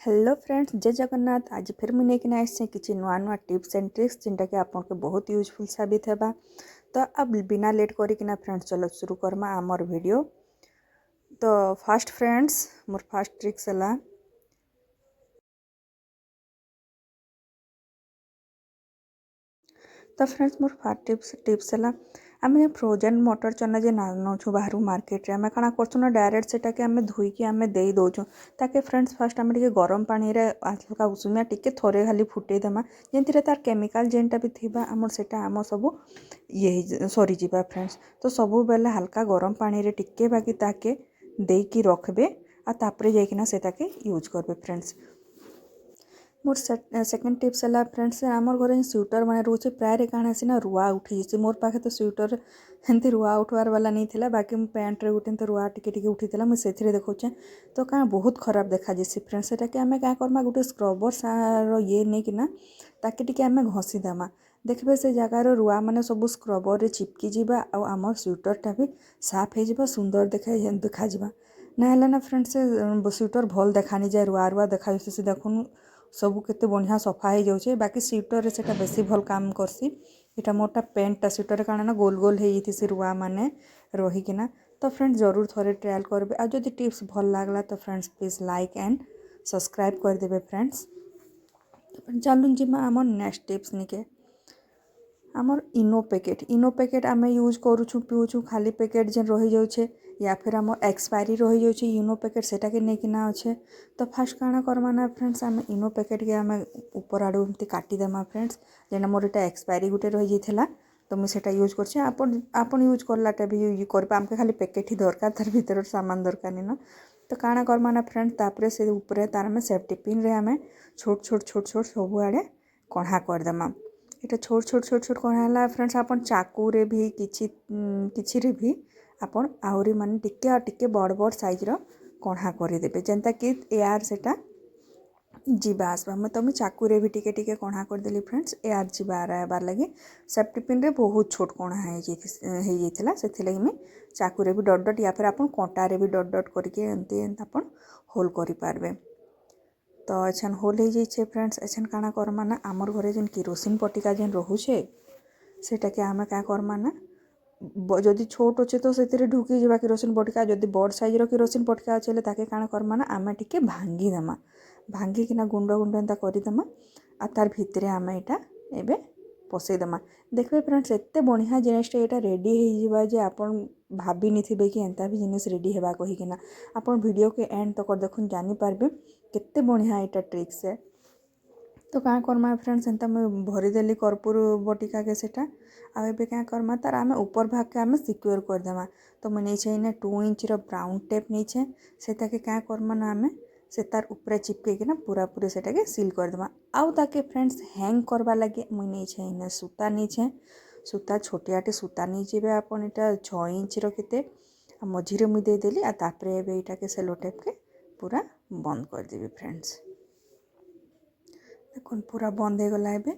Hello friends, जय जगन्नाथ। आज फिर मुझे लेकिन आए किसी नुआ नुआ टिप्स एंड ट्रिक्स जिनटा कि आपको बहुत यूजफुल साबित होगा। तो अब बिना लेट करिकिना फ्रेंड्स चलो शुरू करमा आमर वीडियो। तो फास्ट फ्रेंड्स मोर फास्ट ट्रिक्स है। तो फ्रेंड्स मोर फास्ट टिप्स है आम फ्रोजेन मटर चना जे नौ बाहर मार्केट आम कण कर डायरेक्ट से धोईकी आम दे दौचु ताकि फ्रेंड्स फास्ट आम गरम पानी रे हल्का उषुमिया टिके थोड़े खाली फुटेदेमा जमी तार केमिकाल जेनटा भी थी आमर से आम सब ये सरीजा फ्रेंड्स। तो सब बेले हल्का गरम पानी रे टिके बाकी ताके देकी रखबे आतापर जाइकिना से यूज करबे फ्रेंड्स। मोर सेकेंड टिप्स है फ्रेंड्स आमर घर स्वेटर मैंने रोचे प्राय कण आसी रुआ उठी जाए मोर पाखे तो स्वेटर एमती रुआ उठवार वाला नहीं थिला बाकी मो पैंट रे गोटे रुआ टिके उठी मुझे देखा तो क्या बहुत खराब देखा जाए फ्रेंड्स से आम क्या करमा गोटे स्क्रबर सार ये नहीं कि ताकि टिके आम घसी देमा देखबे से जगार रुआ मैंने सब स्क्रबर रे चिपकी जावा आम स्वेटरटा भी साफ हो सुंदर देखा ना ना फ्रेंड्स स्वेटर भल देखानी जाए रुआ रुआ देखा से देखुन सबू केते बढ़िया सफा हो जाऊे बाकी स्वेटर रे सेटा बेसी भल काम करसी। इटा मोटा पेंटा स्वेटर काना ना गोल गोल हो से रुआ माने रहीकिना। तो फ्रेंड्स जरूर थोड़े ट्रायल करबे आ जदि टिप्स भल लागला तो friends please like and subscribe कर देबे फ्रेंड्स। चलून जिमा आम नेक्स्ट टिप्स निके आमर इनो पैकेट आम यूज करूँ पीऊँ खाली पैकेट जेन रही जाऊे या फिर आम एक्सपायरी रही जाऊे इनो पैकेट सेटा के लेकिना अच्छे। तो फास्ट काଣା करमा ना फ्रेंड्स आम इनो पैकेट के आम ऊपर आड़ू एमती काटिदेमा फ्रेंड्स जेना मोर इटा एक्सपायरी गोटे रही जाइथिला तो मुझे यूज कर आपन यूज करलाटा भी यूज कर आमके खाली पैकेट ही दरकार तार भीतर सामान दरकार नहीं ना। तो काଣା करमा ना फ्रेंड्स तापर से ऊपर तार आम सेफ्टी पिन रे आम छोट छोट छोट छोट सबुआड़े कढ़ा करदेमा। ये छोट छोट छोट छोट कढ़ा फ्रेंड्स आपन चाकू रे भी किछि रे भी आपन आहरी माने टिके बड़ बड़ साइज रो कढ़ा करदेवे जेनता कि एयार सेटा जीवा आसवा मैं तो चाकू रे भी टिके टिके कढ़ा करदेली फ्रेंड्स एयार जीवा आबार लगे सेफ्टी पिन रे बहुत छोट कढ़ा हो जाइथिला से लगी मैं चाकू रे भी डट डट या फिर आपन कंटा रे भी डट डट करके एमती आपन होल करि पारबे। तो एछन होल हो जाइए फ्रेंड्स एछन काଣା करमा ना आमर घरे जेन किरोसिन पटिका जेन रोचे सेटा के आम क्या करमा ना जदि छोट अच्छे तो से ढुकी जावा किरोसिन पटिका जदि बड़ साइज रो किरोसिन पटिका अच्छे ताके काଣା करमा ना आम टिके भांगी देमा भांगिकिना गुंड गुंड एंता करदेमा आ तार भितरे आम एटा एबे पसईदेमा देखबे फ्रेंड्स एते बढ़िया जिनिसटा एटा रेडी हो जे आपन भाभी नहीं कि एंता भी जिनिस रेडी हेबा कहिकिना आपन वीडियो के एंड तक देखुन जानी पारबे केते बढ़िया एटा ट्रिक्स है। तो क्या करमा फ्रेंड्स एंता मैं भरीदेली कर्पूर बटिका के सेटा आबे क्या करमा तार आम ऊपर भाग के आम सिक्योर करदेमा। तो मुझे नहीं 2 इंच ब्राउन टेप नहीं से क्या करमा ना आम से तार ऊपर चिपके ना पूरा पूरी से सील करदेमा आउ ताके फ्रेंड्स हैंग करवा लगे मुझे नहीं सूता नहीं सूता छोटियाटे सूता नहीं जाए आपन इटा 6 इंच रखते मझीरे मुई देदेली तापर एटा के सेलो टेप के पूरा बंद करदेवी फ्रेंड्स देखुन पूरा बंद हो गला एबे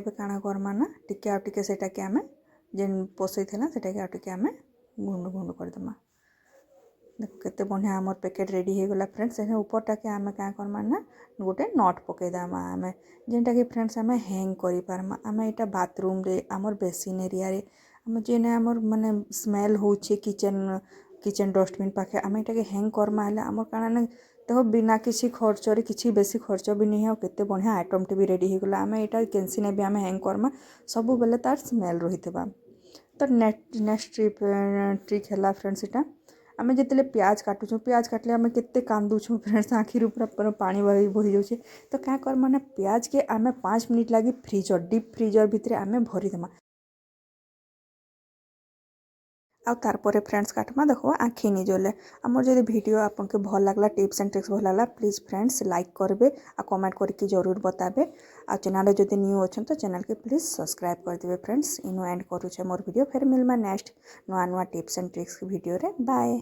काଣା करमा ना टिके आ टिके सेटा के आमे जेन पोसई थला सेटा के आ टिके आमे गुंड गुंड करदेमा देखो केते बढ़िया आमर पैकेट रेडी हो गला फ्रेंड्स। एने ऊपरटा के आमे क्या करमा ना गोटे नट पकईदेमा आमे जेनटा कि फ्रेंड्स आमे हैंग करि पारमा आमे एटा बाथरूम रे आमर बेसिन एरिया रे आम जेने आमर माने स्मेल होचे किचन डस्टबिन पाखे आमे एटा के हैंग करमा है आमर काଣା ना देखो बिना किसी खर्च रे किसी बेसी खर्च भी नहीं है केते बढ़िया आइटम टे भी रेडी हो गला आमे एटा केंसी ने भी आमे हैंग करमा सब बेले तार स्मेल रहितबा। तो नेक्स्ट ट्रिक है फ्रेंड्स एटा आमे जितले प्याज काटले आमे केते कांदुछु फ्रेंड्स आखिर पूरा पानी बही जाउछे। तो क्या करमा ना प्याज के आमे 5 मिनट लगी फ्रीजर डीप फ्रीजर भितरे आमे भरी देमा आ तारपरे फ्रेंड्स काटमा देखो आखि नहीं जले आमर जब वीडियो आपन के भल लागला टिप्स एंड ट्रिक्स भल लागला प्लीज फ्रेंड्स लाइक करबे आ कमेंट करके जरूर बताबे आ चैनल जब न्यू अच्छन तो चैनल के प्लीज सब्सक्राइब कर देबे फ्रेंड्स इनो एंड करूछे मोर वीडियो फिर मिलमा नेक्स्ट नुआ नुआ टिप्स एंड ट्रिक्स वीडियो रे बाय।